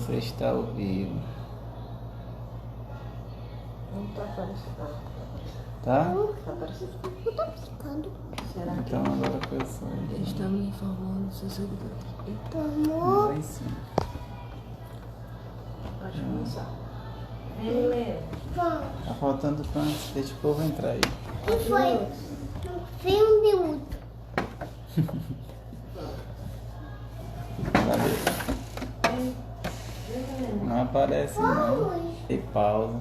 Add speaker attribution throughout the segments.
Speaker 1: Freixo está ao vivo.
Speaker 2: Não tá aparecendo.
Speaker 1: Tá?
Speaker 2: Tá aparecendo.
Speaker 3: Eu tô brincando.
Speaker 2: Será que
Speaker 1: Então agora foi só.
Speaker 2: eles estão me informando seus seguidores?
Speaker 3: Então, amor.
Speaker 1: Vai sim.
Speaker 2: Pode começar. Vem, Leo.
Speaker 3: Vamos.
Speaker 1: Tá faltando quantos? Deixa o povo entrar aí.
Speaker 3: Que foi? Vem um minuto.
Speaker 1: Valeu. Não aparece não. E pausa.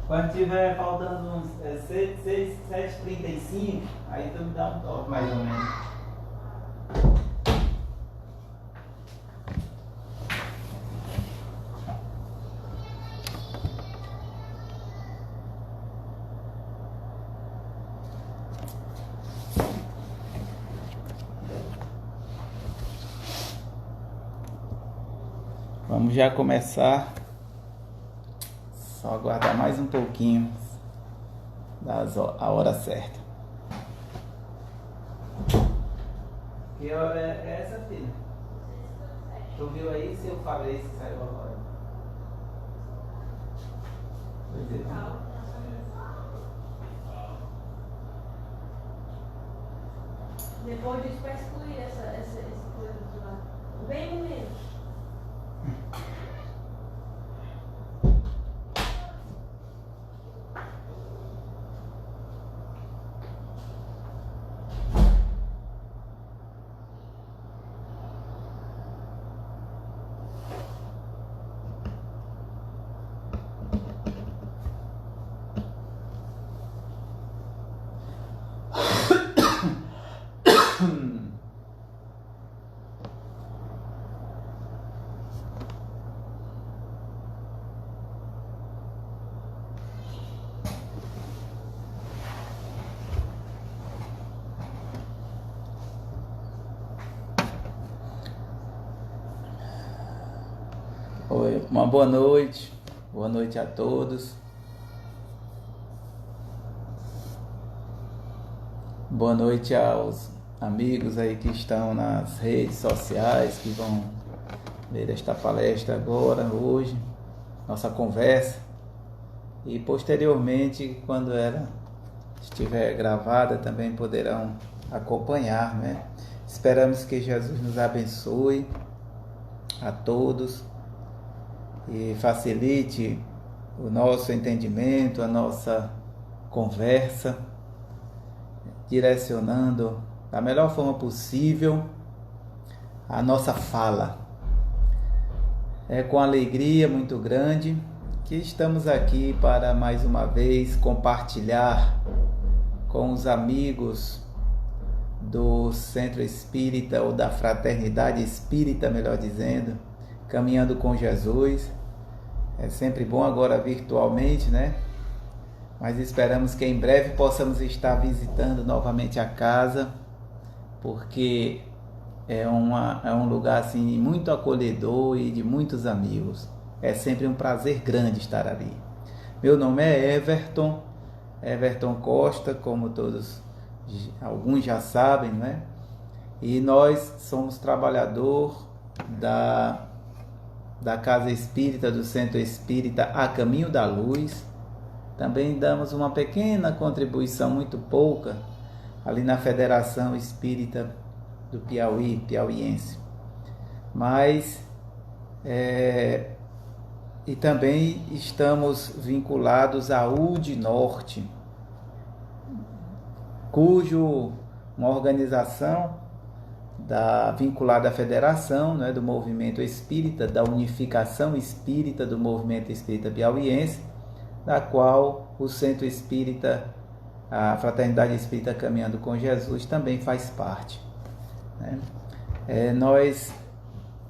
Speaker 1: Quando tiver faltando uns 7h35, aí tu me dá um toque mais ou menos. Vamos já começar. Só aguardar mais um pouquinho a hora certa. Que hora é essa, filha? Tu viu aí, seu Fabrício que saiu agora? Pois é.
Speaker 4: Depois disso, para excluir essa coisa de lá. Bem menos.
Speaker 1: Oi, uma boa noite a todos. Boa noite aos amigos aí que estão nas redes sociais, que vão ver esta palestra agora, hoje, nossa conversa. E posteriormente, quando ela estiver gravada, também poderão acompanhar, né? Esperamos que Jesus nos abençoe a todos e facilite o nosso entendimento, a nossa conversa, direcionando da melhor forma possível a nossa fala. É com alegria muito grande que estamos aqui para mais uma vez compartilhar com os amigos do Centro Espírita ou da Fraternidade Espírita, melhor dizendo, Caminhando com Jesus. É sempre bom agora virtualmente, né? Mas esperamos que em breve possamos estar visitando novamente a casa, porque é um lugar assim muito acolhedor e de muitos amigos. É sempre um prazer grande estar ali. Meu nome é Everton Costa, como alguns já sabem, né? E nós somos trabalhador da Casa Espírita, do Centro Espírita A Caminho da Luz. Também damos uma pequena contribuição, muito pouca, ali na Federação Espírita do Piauí, piauiense. Mas, e também estamos vinculados à UD Norte, uma organização vinculada à Federação, né, do Movimento Espírita, da Unificação Espírita do Movimento Espírita Piauiense, da qual o Centro Espírita, a Fraternidade Espírita Caminhando com Jesus, também faz parte, né? Nós,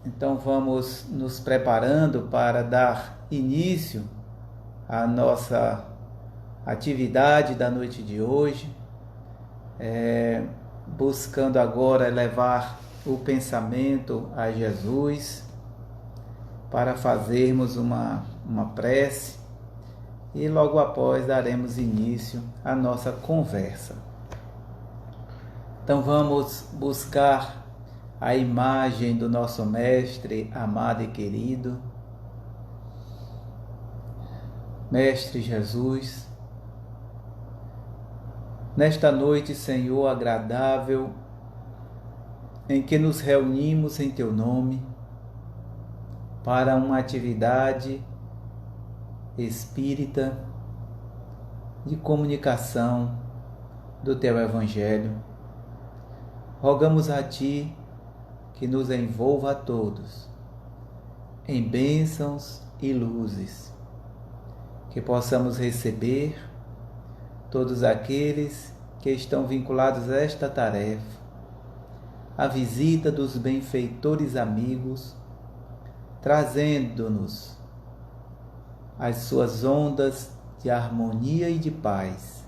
Speaker 1: então, vamos nos preparando para dar início à nossa atividade da noite de hoje, buscando agora elevar o pensamento a Jesus, para fazermos uma prece e logo após daremos início à nossa conversa. Então vamos buscar a imagem do nosso Mestre amado e querido, Mestre Jesus. Nesta noite, Senhor, agradável, em que nos reunimos em Teu nome para uma atividade espírita de comunicação do Teu Evangelho, rogamos a Ti que nos envolva a todos em bênçãos e luzes, que possamos receber todos aqueles que estão vinculados a esta tarefa, a visita dos benfeitores amigos, trazendo-nos as suas ondas de harmonia e de paz,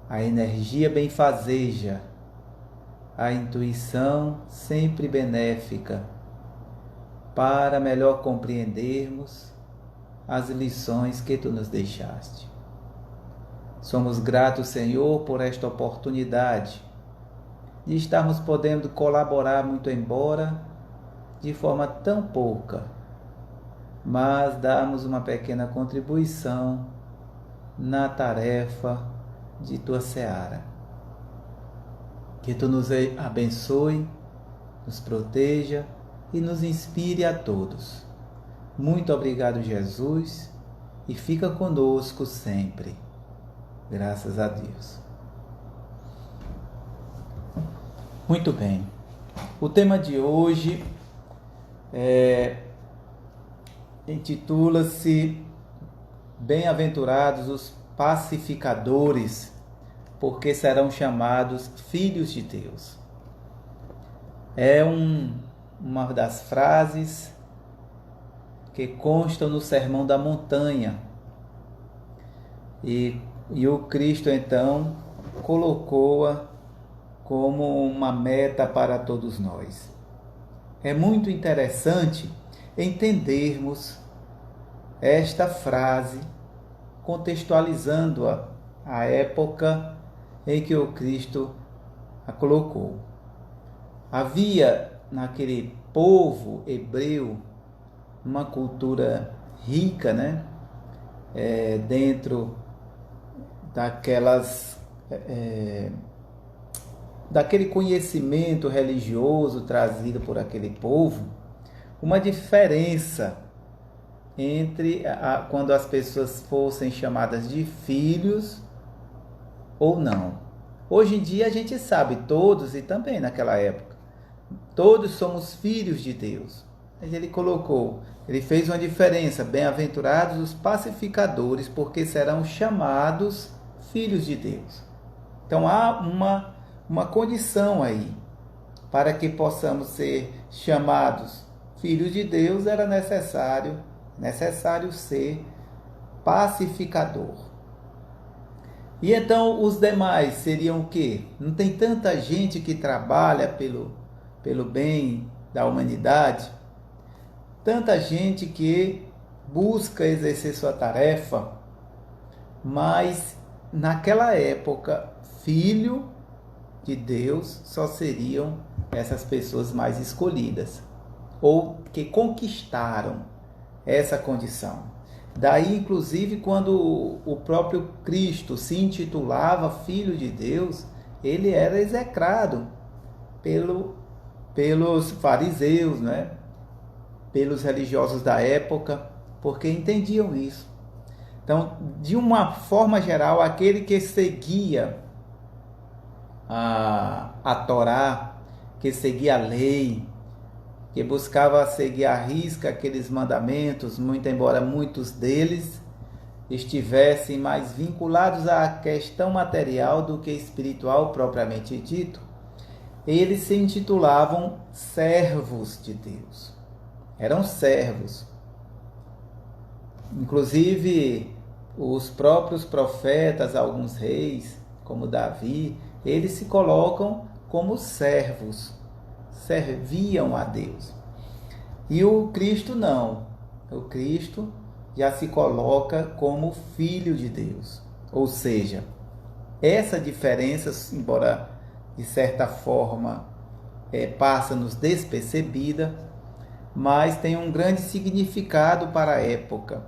Speaker 1: a energia benfazeja, a intuição sempre benéfica, para melhor compreendermos as lições que Tu nos deixaste. Somos gratos, Senhor, por esta oportunidade de estarmos podendo colaborar, muito embora de forma tão pouca, mas darmos uma pequena contribuição na tarefa de Tua seara. Que Tu nos abençoe, nos proteja e nos inspire a todos. Muito obrigado, Jesus, e fica conosco sempre. Graças a Deus. Muito bem. O tema de hoje intitula-se Bem-aventurados os pacificadores, porque serão chamados filhos de Deus. É uma das frases que constam no Sermão da Montanha. E o Cristo, então, colocou-a como uma meta para todos nós. É muito interessante entendermos esta frase, contextualizando-a à época em que o Cristo a colocou. Havia naquele povo hebreu uma cultura rica, né? Dentro daquele conhecimento religioso trazido por aquele povo, uma diferença entre quando as pessoas fossem chamadas de filhos ou não. Hoje em dia a gente sabe, todos, e também naquela época, todos somos filhos de Deus. Mas ele fez uma diferença: bem-aventurados os pacificadores, porque serão chamados filhos de Deus. Então há uma condição aí, para que possamos ser chamados filhos de Deus, era necessário ser pacificador. E então os demais seriam o quê? Não tem tanta gente que trabalha pelo bem da humanidade, tanta gente que busca exercer sua tarefa, mas naquela época, filho de Deus só seriam essas pessoas mais escolhidas, ou que conquistaram essa condição. Daí, inclusive, quando o próprio Cristo se intitulava Filho de Deus, ele era execrado pelos fariseus, né? Pelos religiosos da época, porque entendiam isso. Então, de uma forma geral, aquele que seguia a Torá, que seguia a lei, que buscava seguir à risca aqueles mandamentos, muito embora muitos deles estivessem mais vinculados à questão material do que espiritual propriamente dito, eles se intitulavam servos de Deus. Eram servos. Inclusive, os próprios profetas, alguns reis, como Davi, eles se colocam como servos, serviam a Deus. E o Cristo não. O Cristo já se coloca como filho de Deus. Ou seja, essa diferença, embora de certa forma passa-nos despercebida, mas tem um grande significado para a época,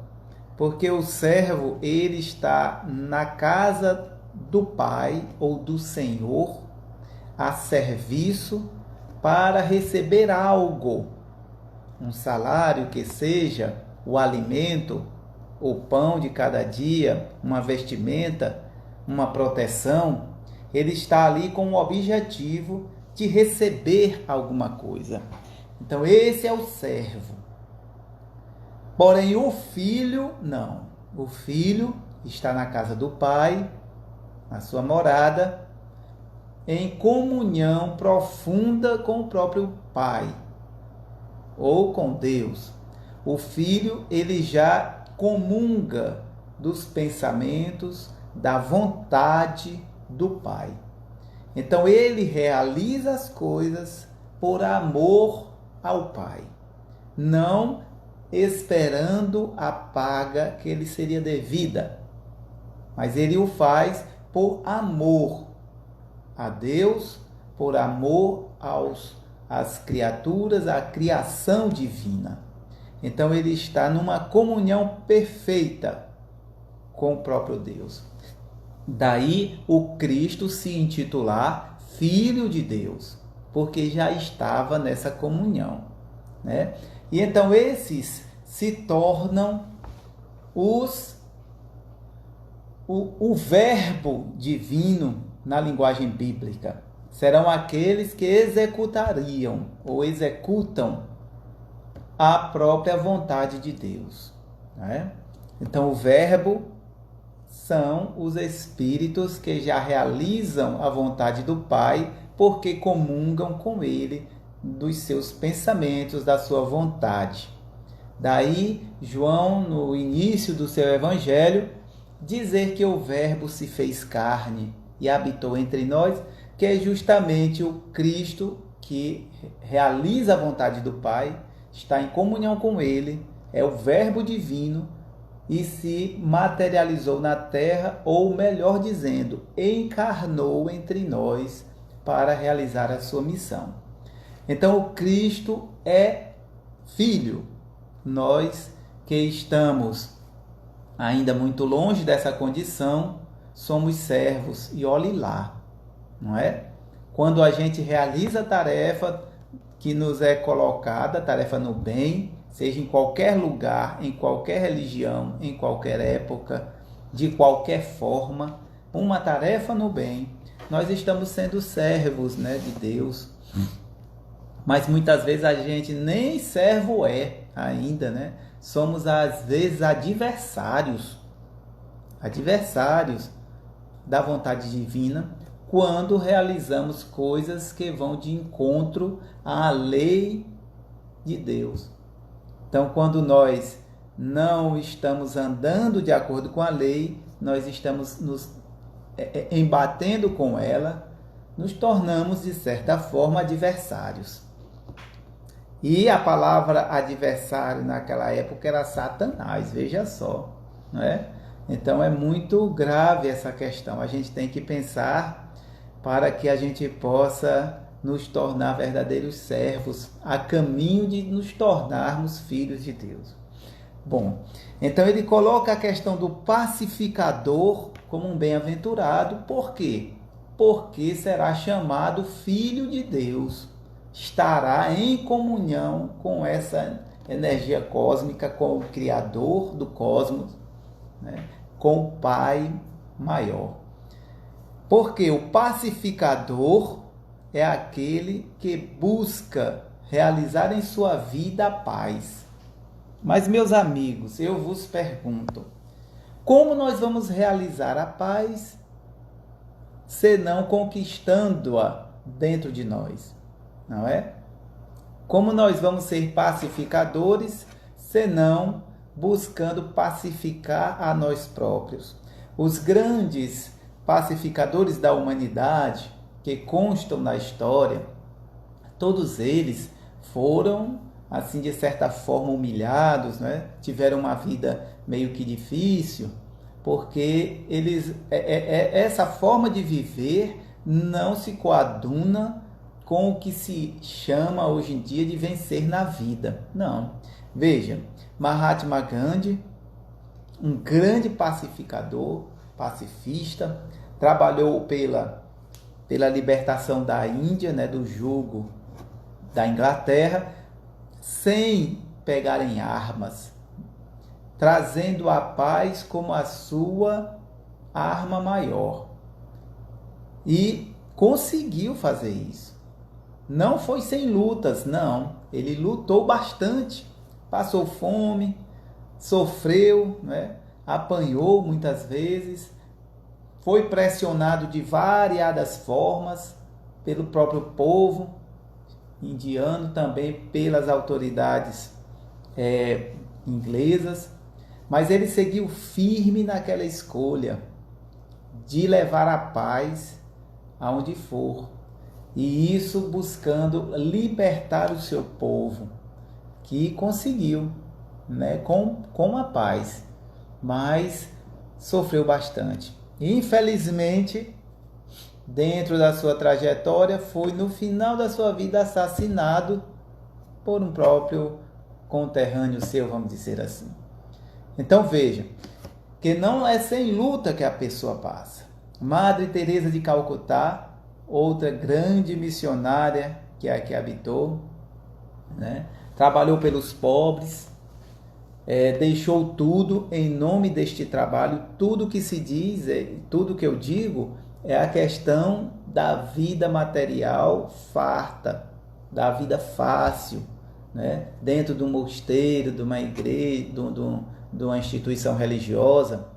Speaker 1: porque o servo ele está na casa do Pai ou do Senhor a serviço para receber algo, um salário que seja o alimento, o pão de cada dia, uma vestimenta, uma proteção. Ele está ali com o objetivo de receber alguma coisa. Então esse é o servo. Porém o filho não. O filho está na casa do Pai, na sua morada, em comunhão profunda com o próprio Pai ou com Deus. O filho, ele já comunga dos pensamentos, da vontade do Pai. Então ele realiza as coisas por amor ao Pai, não esperando a paga que lhe seria devida, mas ele o faz por amor a Deus, por amor às criaturas, à criação divina. Então ele está numa comunhão perfeita com o próprio Deus. Daí o Cristo se intitular Filho de Deus, porque já estava nessa comunhão, né? E então esses se tornam o verbo divino na linguagem bíblica. Serão aqueles que executariam ou executam a própria vontade de Deus, né? Então o verbo são os espíritos que já realizam a vontade do Pai, porque comungam com Ele dos seus pensamentos, da sua vontade. Daí, João, no início do seu evangelho, dizer que o Verbo se fez carne e habitou entre nós, que é justamente o Cristo que realiza a vontade do Pai, está em comunhão com Ele, é o Verbo divino, e se materializou na terra, ou melhor dizendo, encarnou entre nós para realizar a sua missão. Então o Cristo é Filho. Nós que estamos ainda muito longe dessa condição, somos servos, e olhe lá, não é? Quando a gente realiza a tarefa que nos é colocada, tarefa no bem, seja em qualquer lugar, em qualquer religião, em qualquer época, de qualquer forma, uma tarefa no bem, nós estamos sendo servos, né, de Deus. Mas muitas vezes a gente nem servo é ainda, né? Somos às vezes adversários da vontade divina, quando realizamos coisas que vão de encontro à lei de Deus. Então, quando nós não estamos andando de acordo com a lei, nós estamos nos embatendo com ela, nos tornamos, de certa forma, adversários. E a palavra adversário naquela época era Satanás, veja só, não é? Então é muito grave essa questão. A gente tem que pensar para que a gente possa nos tornar verdadeiros servos, a caminho de nos tornarmos filhos de Deus. Bom, então ele coloca a questão do pacificador como um bem-aventurado. Por quê? Porque será chamado filho de Deus. Estará em comunhão com essa energia cósmica, com o Criador do cosmos, né? Com o Pai maior. Porque o pacificador é aquele que busca realizar em sua vida a paz. Mas, meus amigos, eu vos pergunto, como nós vamos realizar a paz senão conquistando-a dentro de nós? Não é? Como nós vamos ser pacificadores senão buscando pacificar a nós próprios? Os grandes pacificadores da humanidade que constam na história, todos eles foram, assim, de certa forma humilhados, né? Tiveram uma vida meio que difícil, porque essa forma de viver não se coaduna com o que se chama hoje em dia de vencer na vida. Não. Veja, Mahatma Gandhi, um grande pacificador, pacifista, trabalhou pela libertação da Índia, né, do jugo da Inglaterra, sem pegar em armas, trazendo a paz como a sua arma maior. E conseguiu fazer isso. Não foi sem lutas, não. Ele lutou bastante, passou fome, sofreu, né? Apanhou muitas vezes, foi pressionado de variadas formas pelo próprio povo indiano, também pelas autoridades inglesas, mas ele seguiu firme naquela escolha de levar a paz aonde for, e isso buscando libertar o seu povo, que conseguiu, né, com a paz, mas sofreu bastante. Infelizmente, dentro da sua trajetória, foi no final da sua vida assassinado por um próprio conterrâneo seu, vamos dizer assim. Então veja, que não é sem luta que a pessoa passa. Madre Teresa de Calcutá, outra grande missionária que aqui habitou, né? Trabalhou pelos pobres, deixou tudo em nome deste trabalho. Tudo que se diz, tudo que eu digo, é a questão da vida material farta, da vida fácil, né? Dentro de um mosteiro, de uma igreja, de uma instituição religiosa.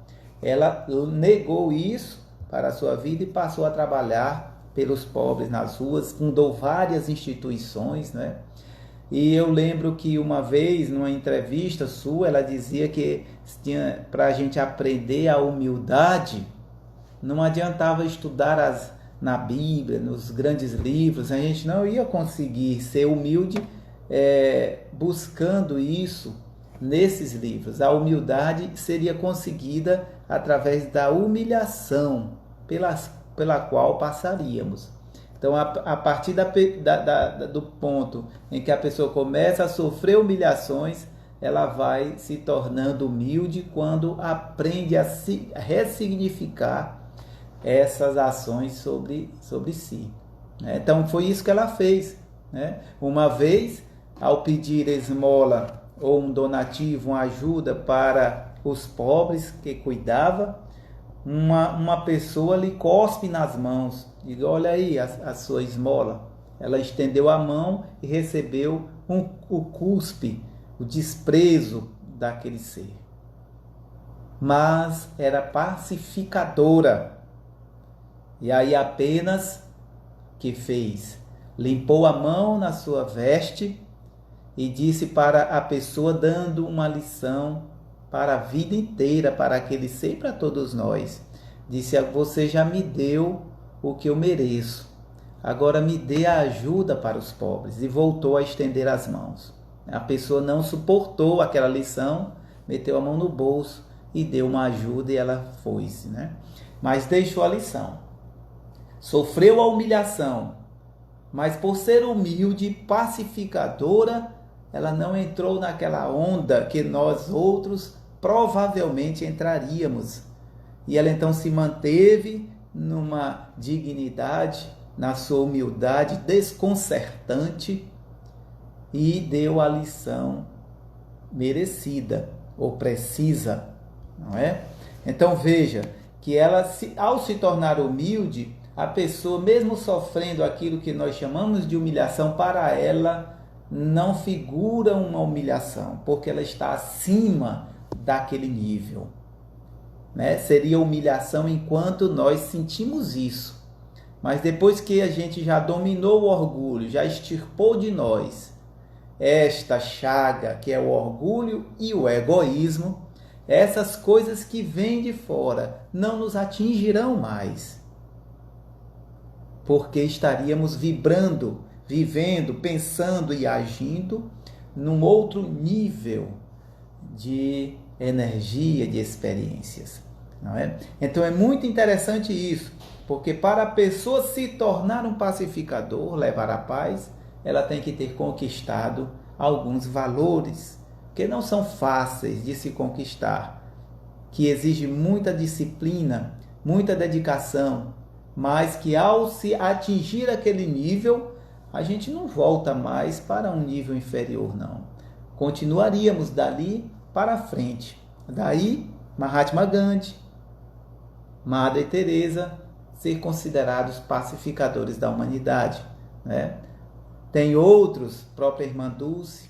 Speaker 1: Ela negou isso para a sua vida e passou a trabalhar pelos pobres nas ruas, fundou várias instituições, né? E eu lembro que uma vez, numa entrevista sua, ela dizia que para a gente aprender a humildade, não adiantava estudar na Bíblia, nos grandes livros, a gente não ia conseguir ser humilde buscando isso nesses livros. A humildade seria conseguida através da humilhação pela qual passaríamos. Então, a partir do ponto em que a pessoa começa a sofrer humilhações, ela vai se tornando humilde quando aprende a ressignificar essas ações sobre si. Então, foi isso que ela fez, né? Uma vez, ao pedir esmola ou um donativo, uma ajuda para os pobres que cuidava, uma pessoa lhe cospe nas mãos. Diga, olha aí a sua esmola. Ela estendeu a mão e recebeu o cuspe, o desprezo daquele ser. Mas era pacificadora. E aí apenas que fez? Limpou a mão na sua veste e disse para a pessoa, dando uma lição para a vida inteira, para aquele ser e para todos nós. Disse, você já me deu o que eu mereço, agora me dê a ajuda para os pobres. E voltou a estender as mãos. A pessoa não suportou aquela lição, meteu a mão no bolso e deu uma ajuda e ela foi-se, né? Mas deixou a lição. Sofreu a humilhação, mas por ser humilde, pacificadora, ela não entrou naquela onda que nós outros provavelmente entraríamos. E ela então se manteve numa dignidade, na sua humildade desconcertante, e deu a lição merecida ou precisa, não é? Então veja que ela, ao se tornar humilde, a pessoa, mesmo sofrendo aquilo que nós chamamos de humilhação, para ela não figura uma humilhação, porque ela está acima daquele nível, né? Seria humilhação enquanto nós sentimos isso. Mas depois que a gente já dominou o orgulho, já extirpou de nós esta chaga que é o orgulho e o egoísmo, essas coisas que vêm de fora não nos atingirão mais, porque estaríamos vibrando, vivendo, pensando e agindo num outro nível de energia de experiências, não é? Então é muito interessante isso, porque para a pessoa se tornar um pacificador, levar a paz, ela tem que ter conquistado alguns valores que não são fáceis de se conquistar, que exigem muita disciplina, muita dedicação, mas que ao se atingir aquele nível, a gente não volta mais para um nível inferior, não. Continuaríamos dali para frente. Daí, Mahatma Gandhi, Madre Teresa, ser considerados pacificadores da humanidade, né? Tem outros, própria Irmã Dulce,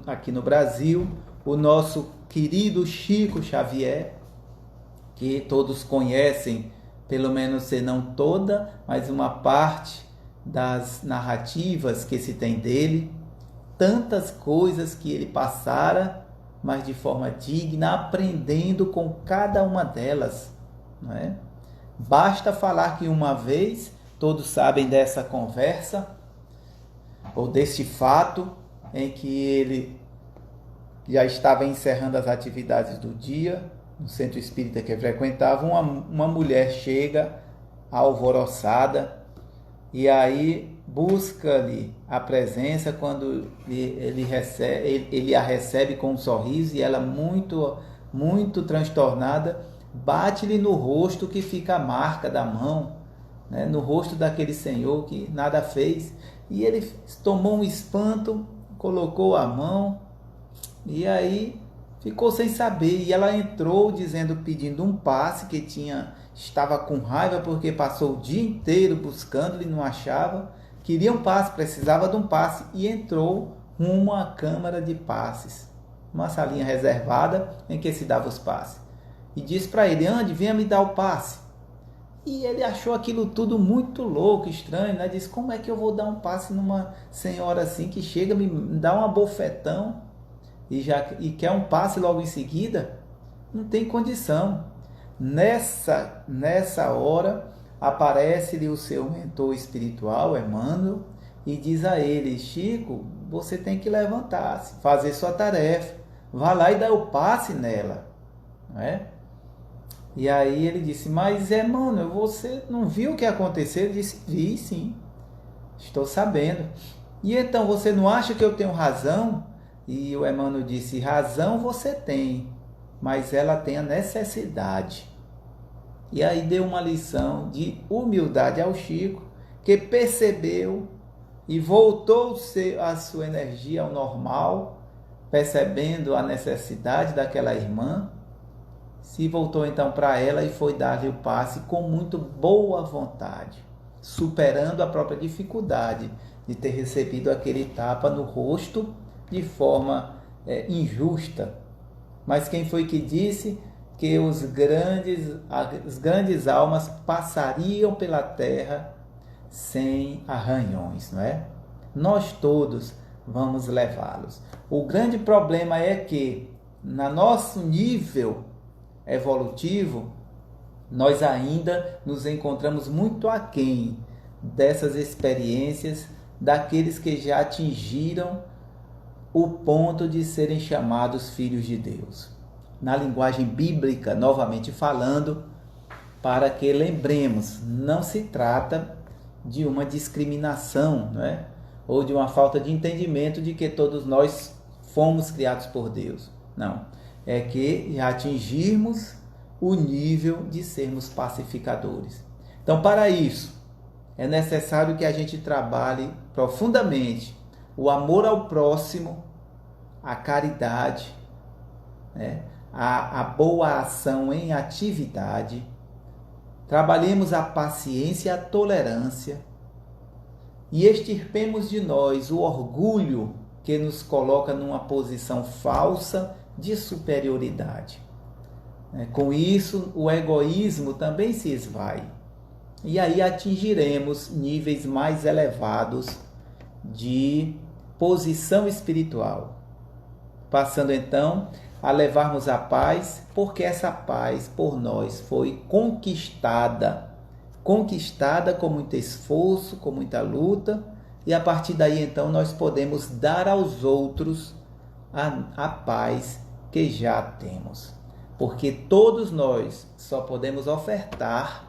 Speaker 1: aqui no Brasil, o nosso querido Chico Xavier, que todos conhecem, pelo menos se não toda, mas uma parte das narrativas que se tem dele, tantas coisas que ele passara, mas de forma digna, aprendendo com cada uma delas, não é? Basta falar que uma vez, todos sabem dessa conversa, ou desse fato, em que ele já estava encerrando as atividades do dia, no centro espírita que frequentava, uma mulher chega alvoroçada, e aí busca-lhe a presença. Quando ele a recebe com um sorriso, e ela muito transtornada, bate-lhe no rosto, que fica a marca da mão, né, no rosto daquele senhor que nada fez, e ele tomou um espanto, colocou a mão, e aí ficou sem saber, e ela entrou pedindo um passe, que estava com raiva porque passou o dia inteiro buscando e não achava, queria um passe, precisava de um passe, e entrou rumo à câmara de passes, uma salinha reservada em que se dava os passes, e disse para ele: ande, venha me dar o passe. E ele achou aquilo tudo muito louco, estranho, né? Disse: como é que eu vou dar um passe numa senhora assim, que chega, me dá um bofetão e quer um passe logo em seguida? Não tem condição. Nessa hora, aparece-lhe o seu mentor espiritual, Emmanuel, e diz a ele: Chico, você tem que levantar-se, fazer sua tarefa, vá lá e dá o passe nela, não é? E aí ele disse: mas Emmanuel, você não viu o que aconteceu? Ele disse: vi, sim, estou sabendo. E então, você não acha que eu tenho razão? E o Emmanuel disse: razão você tem, mas ela tem a necessidade. E aí deu uma lição de humildade ao Chico, que percebeu e voltou a sua energia ao normal, percebendo a necessidade daquela irmã. Se voltou então para ela e foi dar-lhe o passe com muito boa vontade, superando a própria dificuldade de ter recebido aquele tapa no rosto de forma injusta. Mas quem foi que disse que as grandes almas passariam pela terra sem arranhões, não é? Nós todos vamos levá-los. O grande problema é que, no nosso nível evolutivo, nós ainda nos encontramos muito aquém dessas experiências daqueles que já atingiram o ponto de serem chamados filhos de Deus. Na linguagem bíblica, novamente falando, para que lembremos, não se trata de uma discriminação, não é? Ou de uma falta de entendimento de que todos nós fomos criados por Deus. Não. É que já atingirmos o nível de sermos pacificadores. Então, para isso, é necessário que a gente trabalhe profundamente o amor ao próximo, a caridade, né? a boa ação em atividade. Trabalhemos a paciência e a tolerância e extirpemos de nós o orgulho que nos coloca numa posição falsa de superioridade. Com isso, o egoísmo também se esvai. E aí atingiremos níveis mais elevados de posição espiritual, passando então a levarmos a paz, porque essa paz por nós foi conquistada com muito esforço, com muita luta, e a partir daí então nós podemos dar aos outros a paz que já temos. Porque todos nós só podemos ofertar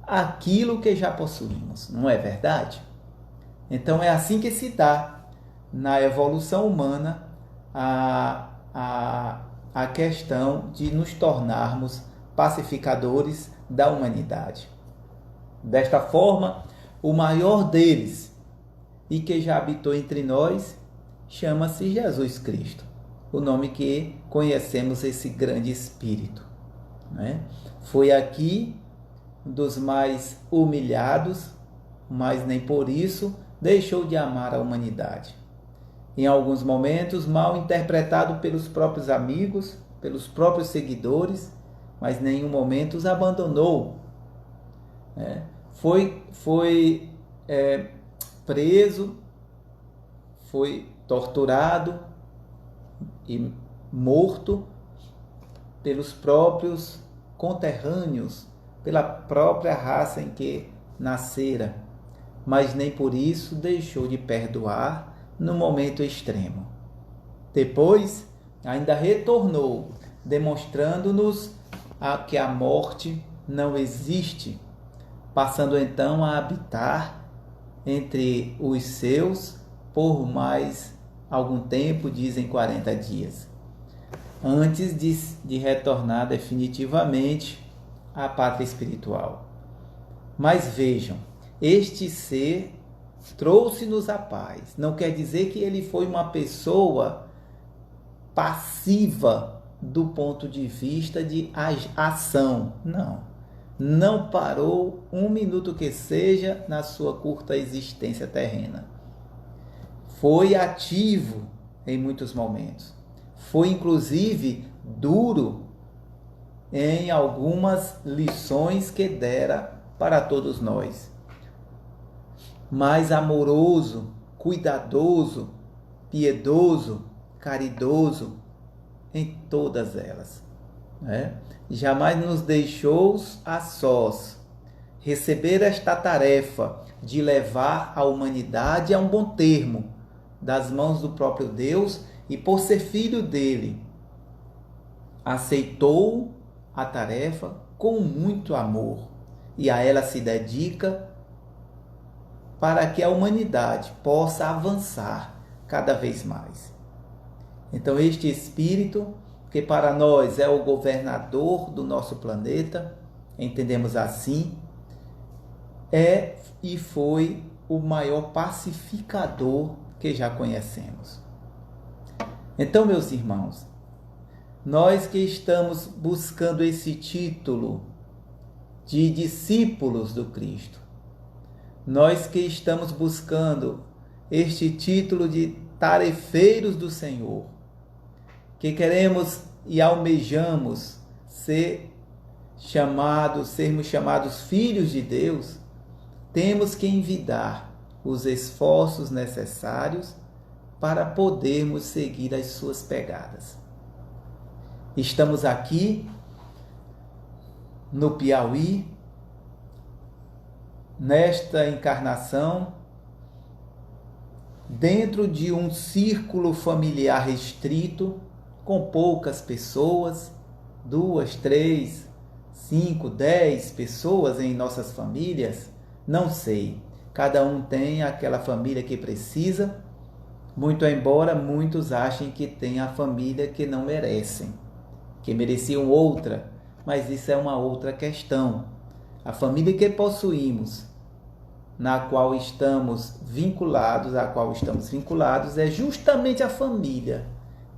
Speaker 1: aquilo que já possuímos, não é verdade? Então é assim que se dá na evolução humana a questão de nos tornarmos pacificadores da humanidade. Desta forma, o maior deles, e que já habitou entre nós, chama-se Jesus Cristo, o nome que conhecemos esse grande Espírito, né? Foi aqui dos mais humilhados, mas nem por isso deixou de amar a humanidade. Em alguns momentos, mal interpretado pelos próprios amigos, pelos próprios seguidores, mas em nenhum momento os abandonou. Foi preso, foi torturado e morto pelos próprios conterrâneos, pela própria raça em que nascera, mas nem por isso deixou de perdoar no momento extremo. Depois, ainda retornou, demonstrando-nos que a morte não existe, passando então a habitar entre os seus por mais algum tempo, dizem 40 dias, antes de retornar definitivamente à pátria espiritual. Mas vejam, este ser trouxe-nos a paz. Não quer dizer que ele foi uma pessoa passiva do ponto de vista de ação. Não parou um minuto que seja na sua curta existência terrena. Foi ativo em muitos momentos. Foi inclusive duro em algumas lições que dera para todos nós. Mas amoroso, cuidadoso, piedoso, caridoso em todas elas, né? Jamais nos deixou a sós. Receber esta tarefa de levar a humanidade a um bom termo, das mãos do próprio Deus, e por ser filho dele, aceitou a tarefa com muito amor e a ela se dedica para que a humanidade possa avançar cada vez mais. Então este Espírito, que para nós é o governador do nosso planeta, entendemos assim, é e foi o maior pacificador que já conhecemos. Então, meus irmãos, nós que estamos buscando esse título de discípulos do Cristo, nós que estamos buscando este título de tarefeiros do Senhor, que queremos e almejamos sermos chamados filhos de Deus, temos que envidar os esforços necessários para podermos seguir as suas pegadas. Estamos aqui no Piauí, nesta encarnação, dentro de um círculo familiar restrito, com poucas pessoas, 2, 3, 5, 10 pessoas em nossas famílias, não sei. Cada um tem aquela família que precisa, muito embora muitos achem que tem a família que não merecem, que mereciam outra, mas isso é uma outra questão. A família que possuímos, a qual estamos vinculados, é justamente a família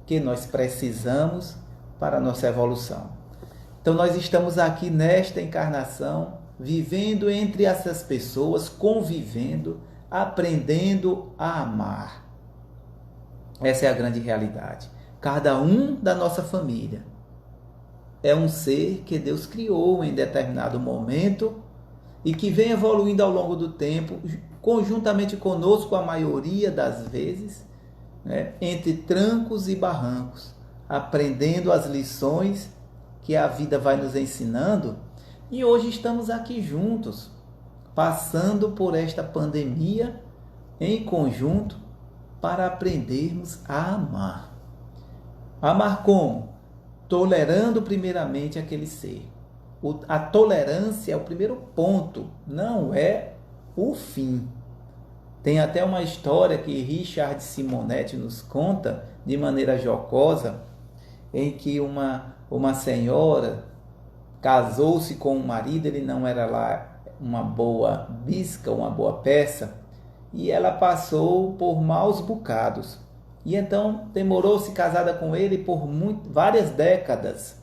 Speaker 1: que nós precisamos para a nossa evolução. Então nós estamos aqui nesta encarnação, vivendo entre essas pessoas, convivendo, aprendendo a amar. Essa é a grande realidade. Cada um da nossa família é um ser que Deus criou em determinado momento e que vem evoluindo ao longo do tempo, conjuntamente conosco a maioria das vezes, né, entre trancos e barrancos, aprendendo as lições que a vida vai nos ensinando. E hoje estamos aqui juntos, passando por esta pandemia em conjunto para aprendermos a amar. Amar como? tolerando primeiramente aquele ser. A tolerância é o primeiro ponto, não é o fim. Tem até uma história que Richard Simonetti nos conta, de maneira jocosa, em que uma senhora casou-se com um marido, ele não era lá uma boa bisca, uma boa peça, e ela passou por maus bocados. E então demorou-se casada com ele por várias décadas,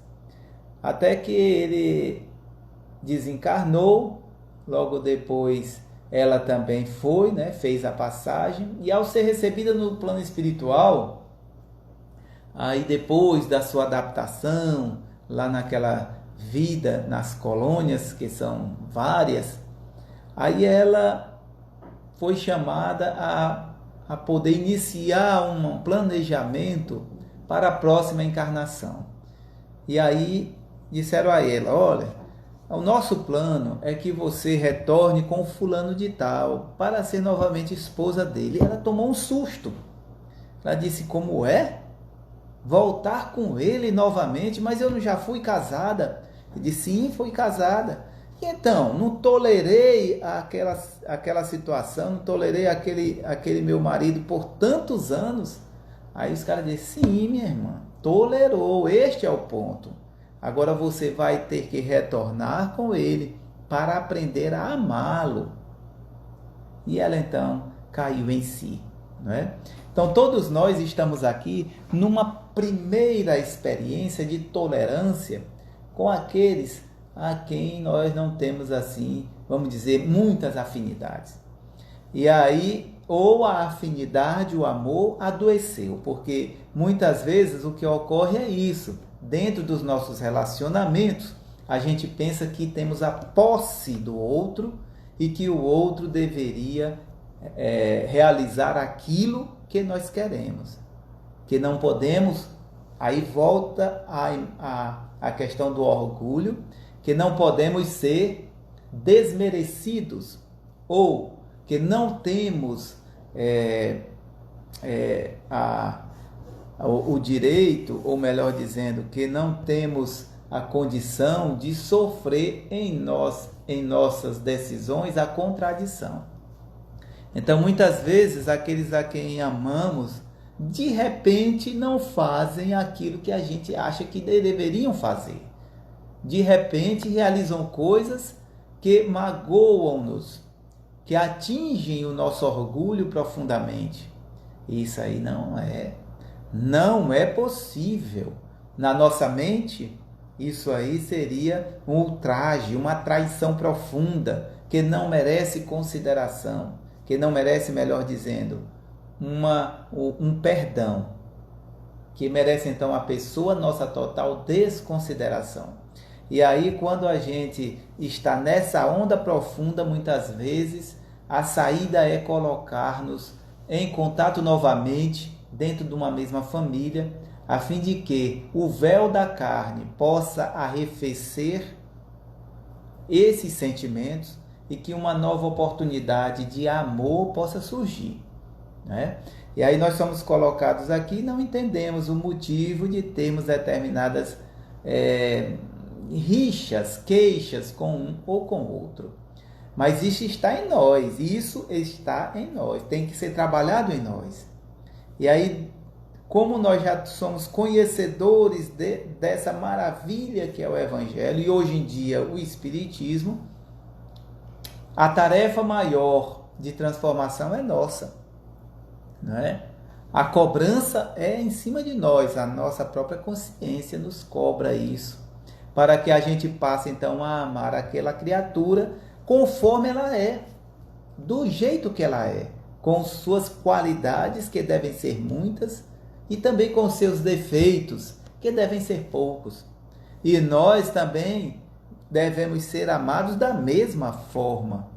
Speaker 1: até que ele desencarnou. Logo depois ela também foi, né, fez a passagem, e ao ser recebida no plano espiritual, aí depois da sua adaptação, lá naquela vida nas colônias, que são várias, aí ela foi chamada a poder iniciar um planejamento para a próxima encarnação. E aí disseram a ela: olha, o nosso plano é que você retorne com o fulano de tal, para ser novamente esposa dele. Ela tomou um susto. Ela disse: como é? Voltar com ele novamente? Mas eu não já fui casada? Ele disse: sim, fui casada. E então, não tolerei aquela situação, não tolerei aquele meu marido por tantos anos. Aí os caras dizem: sim, minha irmã, tolerou, este é o ponto. Agora você vai ter que retornar com ele para aprender a amá-lo. E ela então caiu em si, não é? Então todos nós estamos aqui numa primeira experiência de tolerância com aqueles a quem nós não temos, assim, vamos dizer, muitas afinidades. E aí, ou a afinidade, o amor adoeceu, porque muitas vezes o que ocorre é isso. Dentro dos nossos relacionamentos, a gente pensa que temos a posse do outro e que o outro deveria realizar aquilo que nós queremos. Que não podemos, aí volta a questão do orgulho, que não podemos ser desmerecidos, ou que não temos o direito, ou melhor dizendo, que não temos a condição de sofrer em nossas decisões a contradição. Então, muitas vezes, aqueles a quem amamos, de repente, não fazem aquilo que a gente acha que deveriam fazer. De repente, realizam coisas que magoam-nos, que atingem o nosso orgulho profundamente. Isso aí não é possível. Na nossa mente, isso aí seria um ultraje, uma traição profunda, que não merece consideração, que não merece, melhor dizendo, um perdão, que merece então a pessoa nossa total desconsideração. E aí, quando a gente está nessa onda profunda, muitas vezes a saída é colocar-nos em contato novamente dentro de uma mesma família, a fim de que o véu da carne possa arrefecer esses sentimentos e que uma nova oportunidade de amor possa surgir, né? E aí nós somos colocados aqui e não entendemos o motivo de termos determinadas rixas, queixas com um ou com outro. Mas isso está em nós, tem que ser trabalhado em nós. E aí, como nós já somos conhecedores dessa maravilha que é o Evangelho, e hoje em dia o Espiritismo, a tarefa maior de transformação é nossa, não é? A cobrança é em cima de nós, a nossa própria consciência nos cobra isso, para que a gente passe então a amar aquela criatura conforme ela é, do jeito que ela é, com suas qualidades, que devem ser muitas, e também com seus defeitos, que devem ser poucos. E nós também devemos ser amados da mesma forma,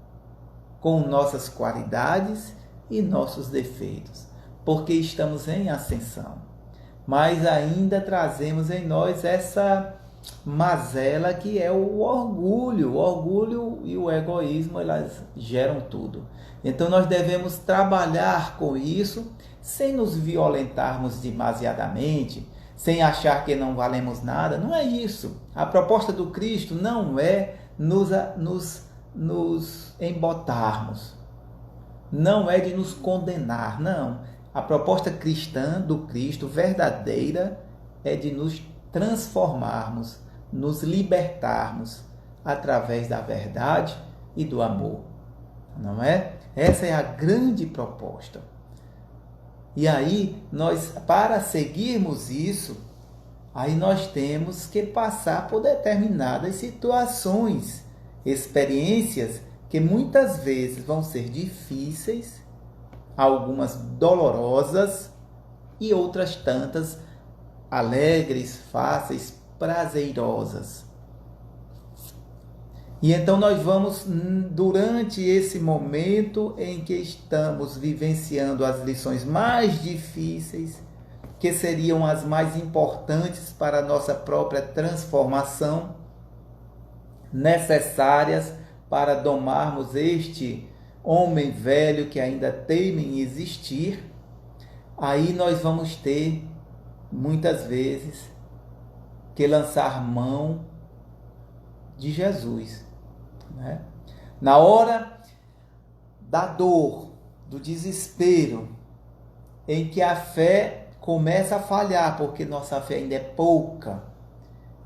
Speaker 1: com nossas qualidades e nossos defeitos, porque estamos em ascensão. Mas ainda trazemos em nós essa mazela que é o orgulho. O orgulho e o egoísmo, elas geram tudo. Então nós devemos trabalhar com isso, sem nos violentarmos demasiadamente, sem achar que não valemos nada. Não é isso. A proposta do Cristo não é nos embotarmos, não é de nos condenar, não. A proposta cristã do Cristo verdadeira é de nos transformarmos, nos libertarmos através da verdade e do amor, não é? Essa é a grande proposta. E aí, para seguirmos isso, aí nós temos que passar por determinadas situações, experiências que muitas vezes vão ser difíceis, algumas dolorosas e outras tantas alegres, fáceis, prazerosas. E então nós vamos, durante esse momento em que estamos vivenciando as lições mais difíceis, que seriam as mais importantes para a nossa própria transformação, necessárias para domarmos este homem velho que ainda teima em existir, aí nós vamos ter, muitas vezes, que lançar mão de Jesus, né? Na hora da dor, do desespero, em que a fé começa a falhar, porque nossa fé ainda é pouca,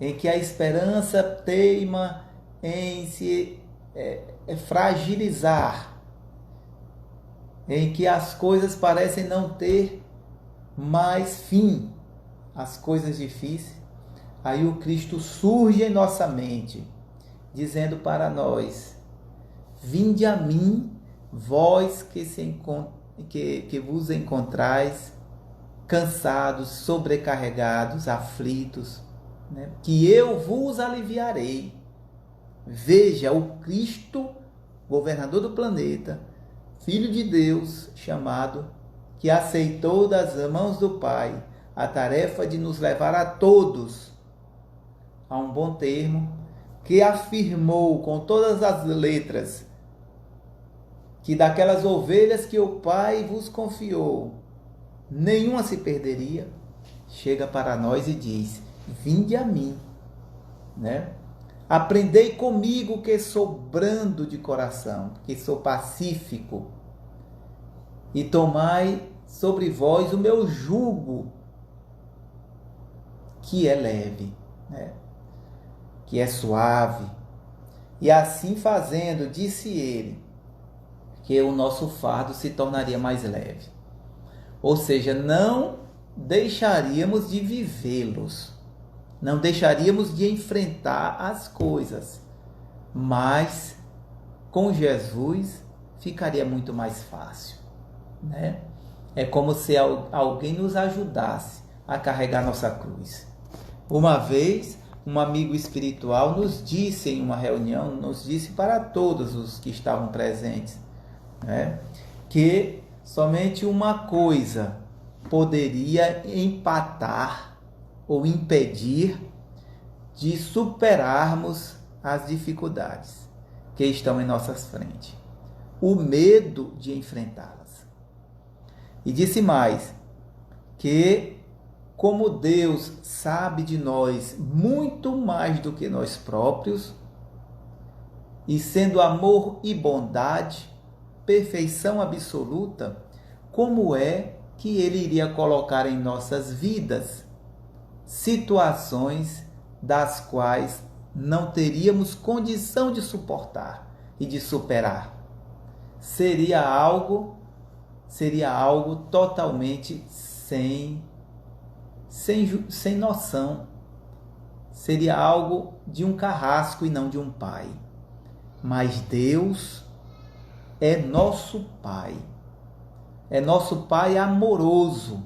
Speaker 1: em que a esperança teima em se fragilizar, em que as coisas parecem não ter mais fim, as coisas difíceis, aí o Cristo surge em nossa mente, dizendo para nós: vinde a mim, vós que vos encontrais cansados, sobrecarregados, aflitos, né? Que eu vos aliviarei. Veja, o Cristo, governador do planeta, Filho de Deus, chamado, que aceitou das mãos do Pai a tarefa de nos levar a todos a um bom termo, que afirmou com todas as letras que daquelas ovelhas que o Pai vos confiou, nenhuma se perderia, chega para nós e diz: vinde a mim, né? Aprendei comigo, que sou brando de coração, que sou pacífico, e tomai sobre vós o meu jugo, que é leve, né? Que é suave. E assim fazendo, disse ele, que o nosso fardo se tornaria mais leve. Ou seja, não deixaríamos de vivê-los, não deixaríamos de enfrentar as coisas, mas com Jesus ficaria muito mais fácil, né? É como se alguém nos ajudasse a carregar nossa cruz. Uma vez, um amigo espiritual nos disse em uma reunião, nos disse para todos os que estavam presentes, né, que somente uma coisa poderia empatar ou impedir de superarmos as dificuldades que estão em nossas frentes: o medo de enfrentá-las. E disse mais, que como Deus sabe de nós muito mais do que nós próprios, e sendo amor e bondade, perfeição absoluta, como é que Ele iria colocar em nossas vidas situações das quais não teríamos condição de suportar e de superar? Seria algo totalmente sem noção. Seria algo de um carrasco e não de um pai. Mas Deus é nosso Pai. É nosso Pai amoroso,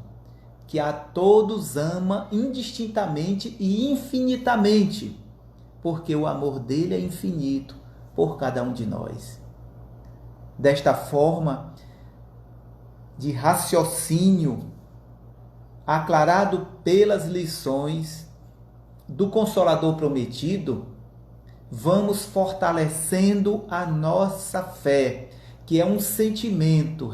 Speaker 1: que a todos ama indistintamente e infinitamente, porque o amor dele é infinito por cada um de nós. Desta forma de raciocínio, aclarado pelas lições do Consolador prometido, vamos fortalecendo a nossa fé, que é um sentimento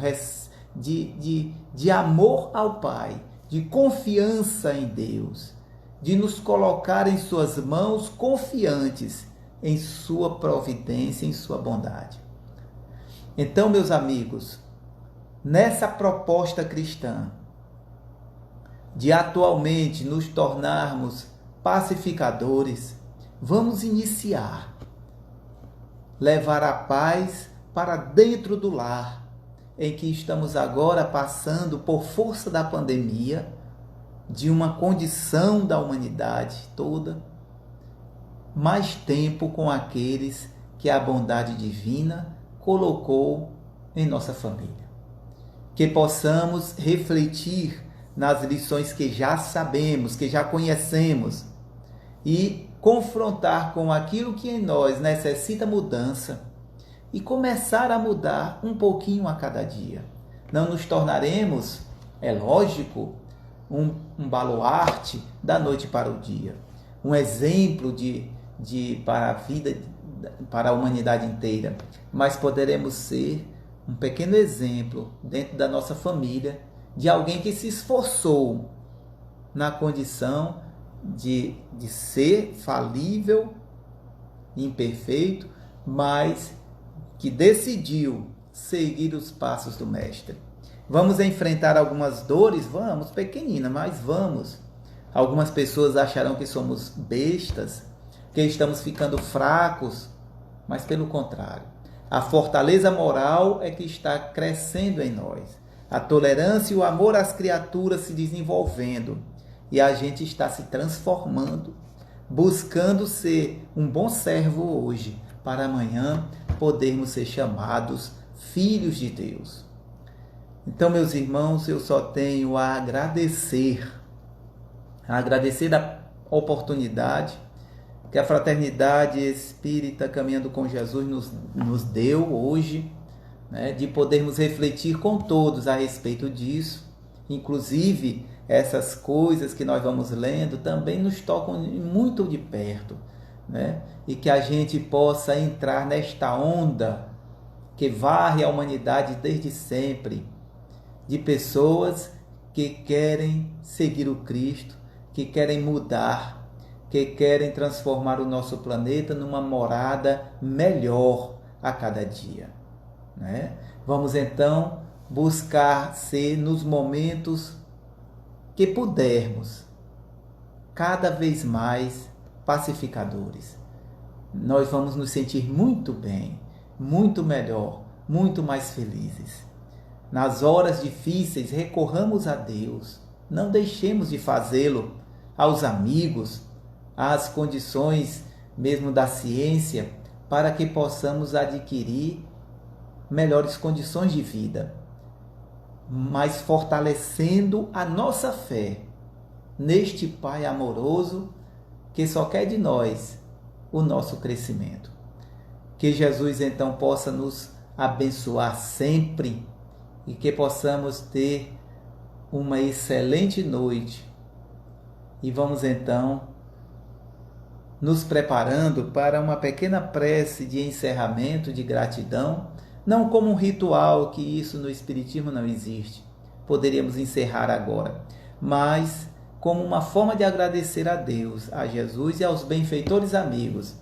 Speaker 1: de amor ao Pai, de confiança em Deus, de nos colocar em suas mãos confiantes em sua providência, em sua bondade. Então, meus amigos, nessa proposta cristã de atualmente nos tornarmos pacificadores, vamos iniciar, levar a paz para dentro do lar, em que estamos agora passando por força da pandemia, de uma condição da humanidade toda, mais tempo com aqueles que a bondade divina colocou em nossa família. Que possamos refletir nas lições que já sabemos, que já conhecemos, e confrontar com aquilo que em nós necessita mudança e começar a mudar um pouquinho a cada dia. Não nos tornaremos, é lógico, um baluarte da noite para o dia, um exemplo para a vida, para a humanidade inteira, mas poderemos ser um pequeno exemplo dentro da nossa família de alguém que se esforçou na condição de ser falível, imperfeito, mas que decidiu seguir os passos do Mestre. Vamos enfrentar algumas dores? Vamos, pequenina, mas vamos. Algumas pessoas acharão que somos bestas, que estamos ficando fracos, mas pelo contrário. A fortaleza moral é que está crescendo em nós. A tolerância e o amor às criaturas se desenvolvendo. E a gente está se transformando, buscando ser um bom servo hoje, para amanhã podermos ser chamados filhos de Deus. Então, meus irmãos, eu só tenho a agradecer da oportunidade que a Fraternidade Espírita Caminhando com Jesus nos deu hoje, né, de podermos refletir com todos a respeito disso. Inclusive, essas coisas que nós vamos lendo também nos tocam muito de perto, né? E que a gente possa entrar nesta onda que varre a humanidade desde sempre, de pessoas que querem seguir o Cristo, que querem mudar, que querem transformar o nosso planeta numa morada melhor a cada dia, né? Vamos então buscar ser nos momentos que pudermos, cada vez mais pacificadores. Nós vamos nos sentir muito bem, muito melhor, muito mais felizes. Nas horas difíceis, recorramos a Deus. Não deixemos de fazê-lo aos amigos, às condições mesmo da ciência, para que possamos adquirir melhores condições de vida, mas fortalecendo a nossa fé neste Pai amoroso que só quer de nós o nosso crescimento. Que Jesus então possa nos abençoar sempre e que possamos ter uma excelente noite. E vamos então nos preparando para uma pequena prece de encerramento, de gratidão, não como um ritual, que isso no Espiritismo não existe, poderíamos encerrar agora, mas como uma forma de agradecer a Deus, a Jesus e aos benfeitores amigos,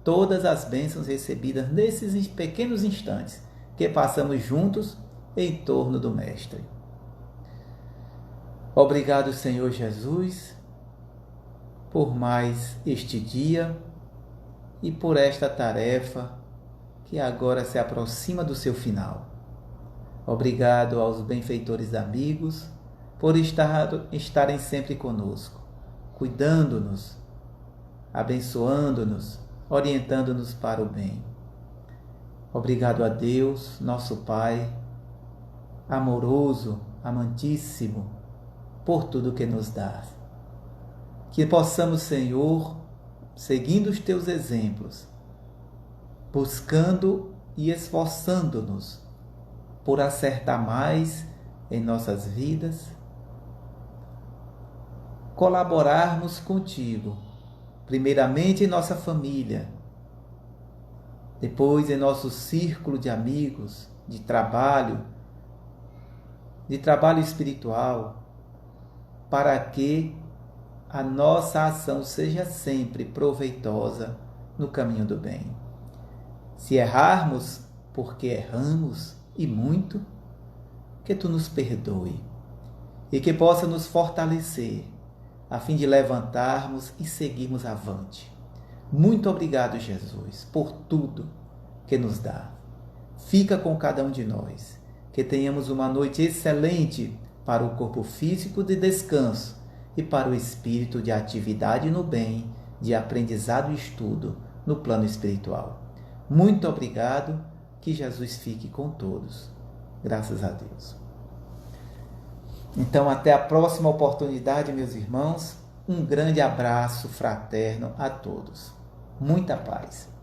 Speaker 1: todas as bênçãos recebidas nesses pequenos instantes que passamos juntos em torno do Mestre. Obrigado, Senhor Jesus, por mais este dia e por esta tarefa que agora se aproxima do seu final. Obrigado aos benfeitores amigos por estarem sempre conosco, cuidando-nos, abençoando-nos, orientando-nos para o bem. Obrigado a Deus, nosso Pai, amoroso, amantíssimo, por tudo que nos dá. Que possamos, Senhor, seguindo os teus exemplos, buscando e esforçando-nos por acertar mais em nossas vidas, colaborarmos contigo, primeiramente em nossa família, depois em nosso círculo de amigos, de trabalho espiritual, para que a nossa ação seja sempre proveitosa no caminho do bem. Se errarmos, porque erramos, e muito, que Tu nos perdoe e que possa nos fortalecer, a fim de levantarmos e seguirmos avante. Muito obrigado, Jesus, por tudo que nos dá. Fica com cada um de nós, que tenhamos uma noite excelente para o corpo físico de descanso e para o espírito de atividade no bem, de aprendizado e estudo no plano espiritual. Muito obrigado, que Jesus fique com todos. Graças a Deus. Então, até a próxima oportunidade, meus irmãos. Um grande abraço fraterno a todos. Muita paz.